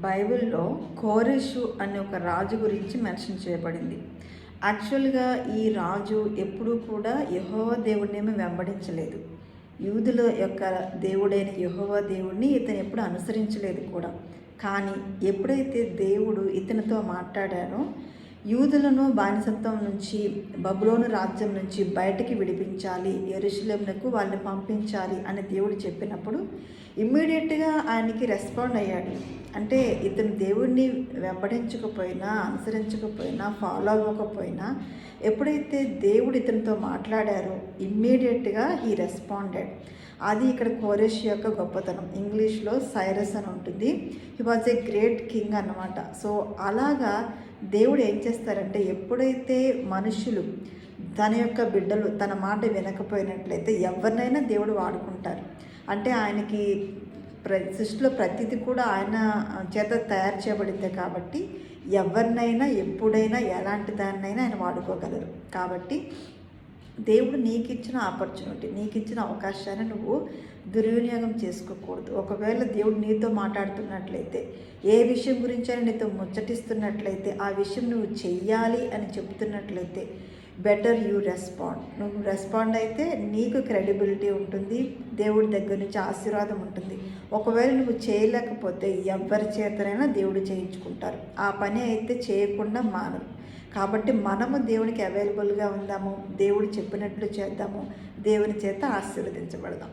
బైబిల్‌లో కోరెషు అనే ఒక రాజు గురించి మెన్షన్ చేయబడింది. యాక్చువల్‌గా ఈ రాజు ఎప్పుడూ కూడా యెహోవా దేవుడినేమి వెంబడించలేదు. యూదుల యొక్క దేవుడైన యెహోవా దేవుడిని ఇతను ఎప్పుడు అనుసరించలేదు కూడా. కానీ ఎప్పుడైతే దేవుడు ఇతనితో మాట్లాడారో యూదులను బానిసత్వం నుంచి, బబులోను రాజ్యం నుంచి బయటికి విడిపించాలి, యెరూషలేమునకు వాళ్ళని పంపించాలి అని దేవుడు చెప్పినప్పుడు ఇమ్మీడియట్‌గా ఆయనకి రెస్పాండ్ అయ్యాడు. అంటే ఇతను దేవుడిని వెంబడించకపోయినా, అనుసరించకపోయినా, ఫాలో అవ్వకపోయినా ఎప్పుడైతే దేవుడు ఇతనితో మాట్లాడారో ఇమ్మీడియట్‌గా హీ రెస్పాండెడ్. అది ఇక్కడ కోరెష్ యొక్క గొప్పతనం. ఇంగ్లీష్లో సైరస్ అని ఉంటుంది. He was a great king అన్నమాట. సో అలాగా దేవుడు ఏం చేస్తారంటే ఎప్పుడైతే మనుషులు తన యొక్క బిడ్డలు తన మాట వినకపోయినట్లయితే ఎవరినైనా దేవుడు వాడుకుంటారు. అంటే ఆయనకి సృష్టిలో ప్రతిదీ కూడా ఆయన చేత తయారు చేయబడింది కాబట్టి ఎవరినైనా ఎప్పుడైనా ఎలాంటి దాన్నైనా ఆయన వాడుకోగలరు. కాబట్టి దేవుడు నీకు ఇచ్చిన ఆపర్చునిటీ, నీకు ఇచ్చిన అవకాశాన్ని నువ్వు దుర్వినియోగం చేసుకోకూడదు. ఒకవేళ దేవుడు నీతో మాట్లాడుతున్నట్లయితే, ఏ విషయం గురించైనా నీతో ముచ్చటిస్తున్నట్లయితే, ఆ విషయం నువ్వు చెయ్యాలి అని చెప్తున్నట్లయితే బెటర్ యూ రెస్పాండ్. నువ్వు రెస్పాండ్ అయితే నీకు క్రెడిబిలిటీ ఉంటుంది, దేవుడి దగ్గర నుంచి ఆశీర్వాదం ఉంటుంది. ఒకవేళ నువ్వు చేయలేకపోతే ఎవరి చేతనైనా దేవుడు చేయించుకుంటారు. ఆ పని అయితే చేయకుండా మానరు. కాబట్టి మనము దేవునికి అవైలబుల్గా ఉందాము, దేవుడు చెప్పినట్లు చేద్దాము, దేవుని చేత ఆశీర్వదించబడదాం.